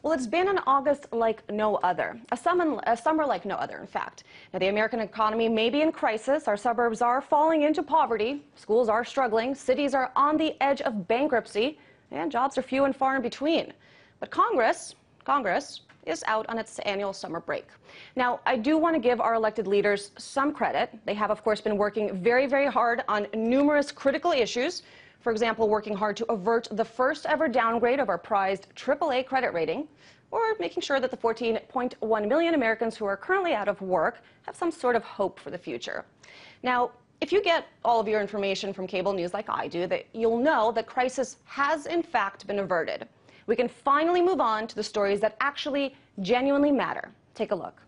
Well, it's been an August like no other, a summer like no other, in fact. Now, the American economy may be in crisis. Our suburbs are falling into poverty. Schools are struggling. Cities are on the edge of bankruptcy, and jobs are few and far in between. But Congress is out on its annual summer break. Now, I do want to give our elected leaders some credit. They have, of course, been working very, very hard on numerous critical issues. For example, working hard to avert the first ever downgrade of our prized AAA credit rating, or making sure that the 14.1 million Americans who are currently out of work have some sort of hope for the future. Now, if you get all of your information from cable news like I do, that you'll know that crisis has in fact been averted. We can finally move on to the stories that actually genuinely matter. Take a look.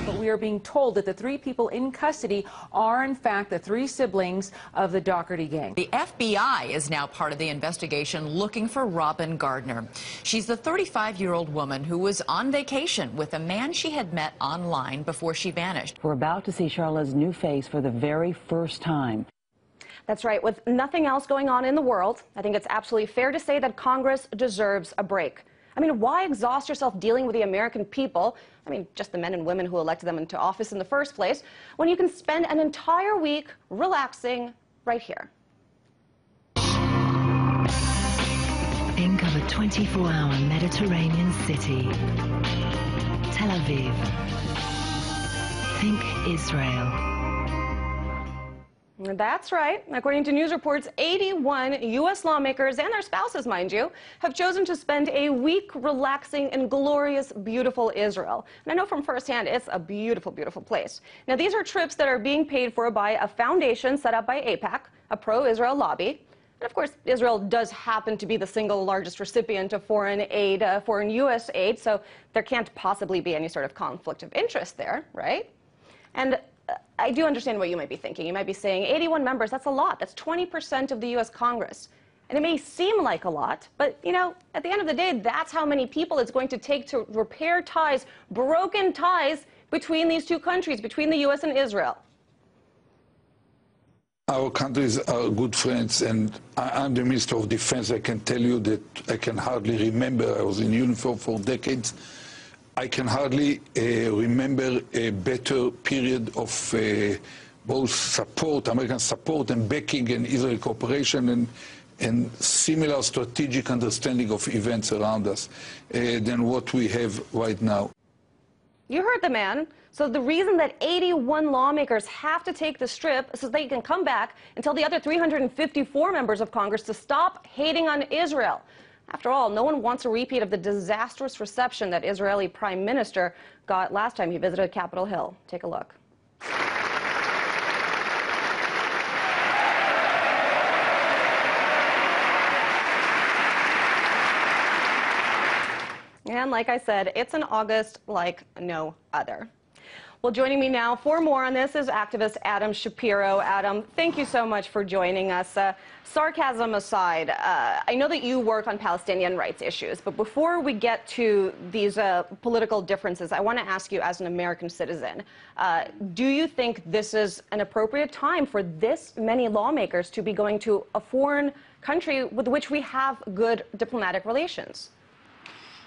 But we are being told that the 3 people in custody are, in fact, the 3 siblings of the Doherty gang. The FBI is now part of the investigation looking for Robin Gardner. She's the 35-year-old woman who was on vacation with a man she had met online before she vanished. We're about to see Charlotte's new face for the very first time. That's right. With nothing else going on in the world, I think it's absolutely fair to say that Congress deserves a break. I mean, why exhaust yourself dealing with the American people, I mean, just the men and women who elected them into office in the first place, when you can spend an entire week relaxing right here? Think of a 24-hour Mediterranean city. Tel Aviv. Think Israel. That's right. According to news reports, 81 U.S. lawmakers and their spouses, mind you, have chosen to spend a week relaxing in glorious, beautiful Israel. And I know from firsthand, it's a beautiful, beautiful place. Now, these are trips that are being paid for by a foundation set up by AIPAC, a pro-Israel lobby. And of course, Israel does happen to be the single largest recipient of foreign aid, foreign U.S. aid, so there can't possibly be any sort of conflict of interest there, right? And I do understand what you might be thinking. You might be saying 81 members, that's a lot. That's 20% of the U.S. Congress. And it may seem like a lot, but, you know, at the end of the day, that's how many people it's going to take to repair ties, broken ties between these two countries, between the U.S. and Israel. Our countries are good friends, and I'm the Minister of Defense. I can tell you that I can hardly remember. I was in uniform for decades. I can hardly remember a better period of both support, American support and backing and Israel cooperation and similar strategic understanding of events around us than what we have right now. You heard the man. So the reason that 81 lawmakers have to take this trip is so they can come back and tell the other 354 members of Congress to stop hating on Israel. After all, no one wants a repeat of the disastrous reception that Israeli Prime Minister got last time he visited Capitol Hill. Take a look. And like I said, it's an August like no other. Well, joining me now for more on this is activist Adam Shapiro. Adam, thank you so much for joining us. Sarcasm aside, I know that you work on Palestinian rights issues, but before we get to these political differences, I want to ask you as an American citizen, do you think this is an appropriate time for this many lawmakers to be going to a foreign country with which we have good diplomatic relations?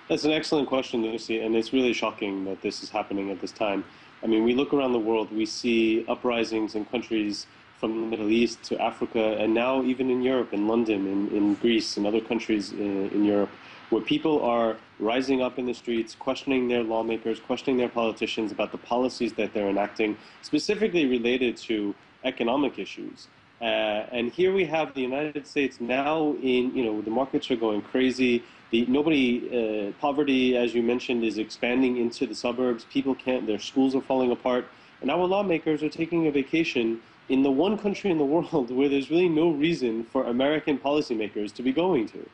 That's an excellent question, Lucy, and it's really shocking that this is happening at this time. I mean, we look around the world, we see uprisings in countries from the Middle East to Africa, and now even in Europe, in London, in Greece, and other countries in Europe, where people are rising up in the streets, questioning their lawmakers, questioning their politicians about the policies that they're enacting, specifically related to economic issues. And here we have the United States now in, the markets are going crazy. Poverty, as you mentioned, is expanding into the suburbs. People can't, their schools are falling apart. And our lawmakers are taking a vacation in the one country in the world where there's really no reason for American policymakers to be going to.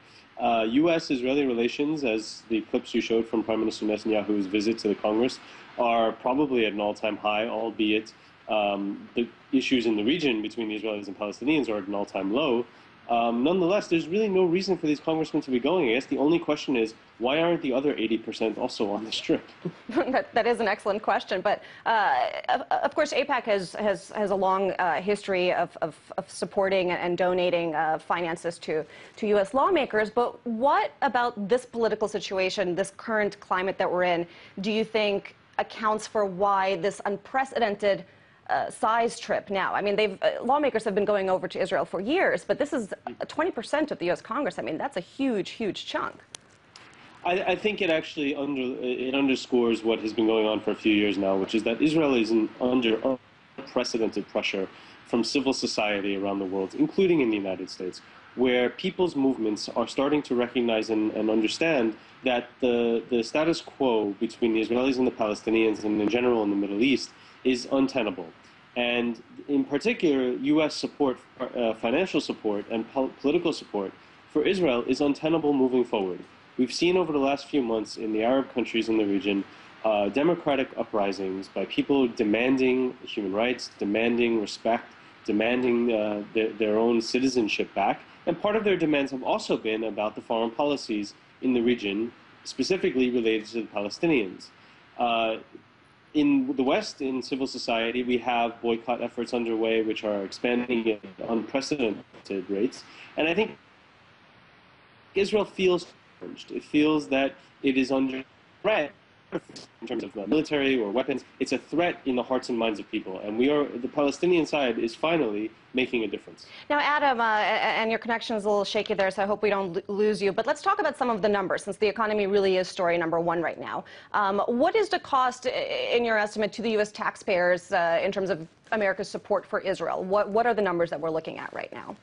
U.S.-Israeli relations, as the clips you showed from Prime Minister Netanyahu's visit to the Congress, are probably at an all-time high, albeit the issues in the region between the Israelis and Palestinians are at an all-time low. Nonetheless, there's really no reason for these congressmen to be going. I guess the only question is, why aren't the other 80% also on this trip? That is an excellent question. But of course, AIPAC has a long history of supporting and donating finances to U.S. lawmakers. But what about this political situation, this current climate that we're in, do you think accounts for why this unprecedented size trip now? I mean, lawmakers have been going over to Israel for years, but this is 20% of the U.S. Congress. I mean, that's a huge, huge chunk. I think it actually underscores what has been going on for a few years now, which is that Israel is under unprecedented pressure from civil society around the world, including in the United States, where people's movements are starting to recognize and understand that the status quo between the Israelis and the Palestinians and in general in the Middle East is untenable. And in particular, U.S. support, financial support and political support for Israel is untenable moving forward. We've seen over the last few months in the Arab countries in the region democratic uprisings by people demanding human rights, demanding respect, demanding their own citizenship back. And part of their demands have also been about the foreign policies in the region, specifically related to the Palestinians. In the West, in civil society, we have boycott efforts underway which are expanding at unprecedented rates. And I think Israel feels challenged. It feels that it is under threat in terms of military or weapons. It's a threat in the hearts and minds of people. And the Palestinian side is finally making a difference. Now, Adam, and your connection is a little shaky there, so I hope we don't lose you. But let's talk about some of the numbers, since the economy really is story number one right now. What is the cost, in your estimate, to the U.S. taxpayers in terms of America's support for Israel? What are the numbers that we're looking at right now?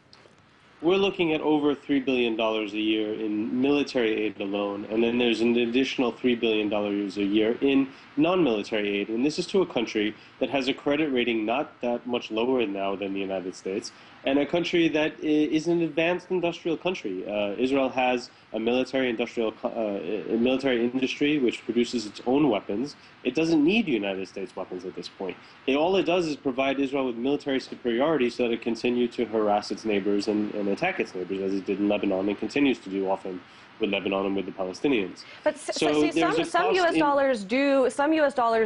We're looking at over $3 billion a year in military aid alone, and then there's an additional $3 billion a year in non-military aid. And this is to a country that has a credit rating not that much lower now than the United States, and a country that is an advanced industrial country. Israel has a military industry which produces its own weapons. It doesn't need United States weapons at this point. All it does is provide Israel with military superiority so that it continue to harass its neighbors and attack its neighbors, as it did in Lebanon and continues to do often with Lebanon and with the Palestinians. But see, some U.S. dollars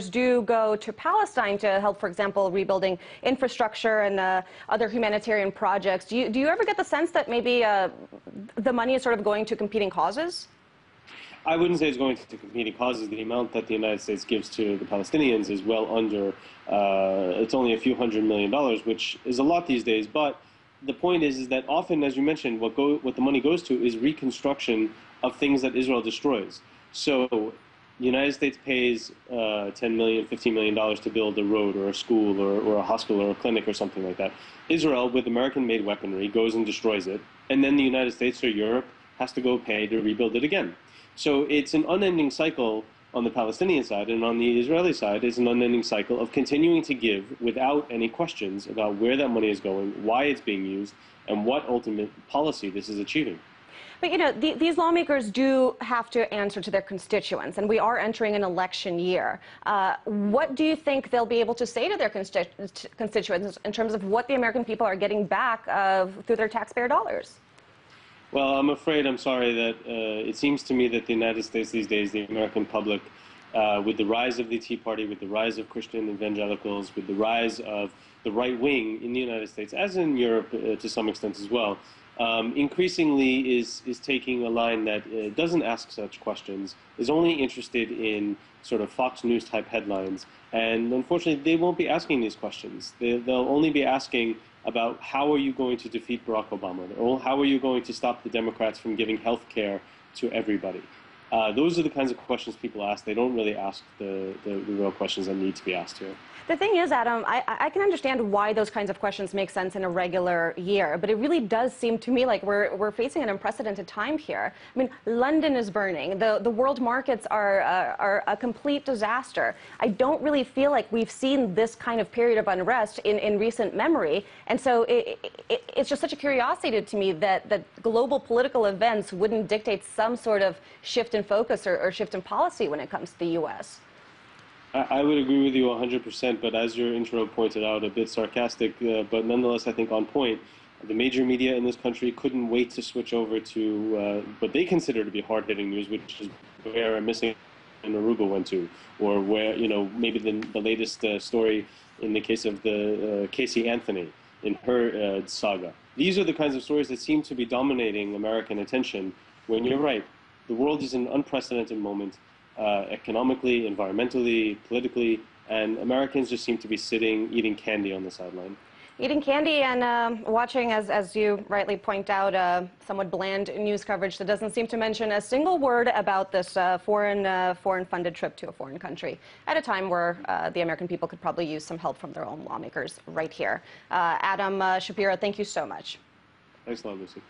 do go to Palestine to help, for example, rebuilding infrastructure and other humanitarian projects. Do you ever get the sense that maybe the money is sort of going to competing causes? I wouldn't say it's going to competing causes. The amount that the United States gives to the Palestinians is well under, it's only a few $100 million, which is a lot these days. But the point is that often, as you mentioned, what the money goes to is reconstruction of things that Israel destroys. So the United States pays $10 million, $15 million to build a road or a school or a hospital or a clinic or something like that. Israel, with American-made weaponry, goes and destroys it, and then the United States or Europe has to go pay to rebuild it again. So it's an unending cycle on the Palestinian side, and on the Israeli side is an unending cycle of continuing to give without any questions about where that money is going, why it's being used, and what ultimate policy this is achieving. But, you know, these lawmakers do have to answer to their constituents, and we are entering an election year. What do you think they'll be able to say to their constituents in terms of what the American people are getting back through their taxpayer dollars? Well, I'm sorry that it seems to me that the United States these days, the American public, with the rise of the Tea Party, with the rise of Christian evangelicals, with the rise of the right wing in the United States, as in Europe to some extent as well, increasingly is taking a line that doesn't ask such questions, is only interested in sort of Fox News type headlines. And unfortunately, they won't be asking these questions. They'll only be asking about how are you going to defeat Barack Obama, or how are you going to stop the Democrats from giving health care to everybody. Those are the kinds of questions people ask. They don't really ask the real questions that need to be asked here. The thing is, Adam, I can understand why those kinds of questions make sense in a regular year, but it really does seem to me like we're facing an unprecedented time here. I mean, London is burning. The world markets are a complete disaster. I don't really feel like we've seen this kind of period of unrest in recent memory, and so it's just such a curiosity to me that global political events wouldn't dictate some sort of shift in focus or shift in policy when it comes to the U.S. I would agree with you 100%, but as your intro pointed out, a bit sarcastic, but nonetheless I think on point. The major media in this country couldn't wait to switch over to what they consider to be hard-hitting news, which is where a missing in Aruba went to, or where, maybe the latest story in the case of the Casey Anthony in her saga. These are the kinds of stories that seem to be dominating American attention, when you're right, the world is in an unprecedented moment, economically, environmentally, politically, and Americans just seem to be sitting, eating candy on the sideline. Eating candy and watching, as you rightly point out, somewhat bland news coverage that doesn't seem to mention a single word about this foreign-funded trip to a foreign country at a time where the American people could probably use some help from their own lawmakers right here. Adam Shapiro, thank you so much. Thanks a lot, Lucy.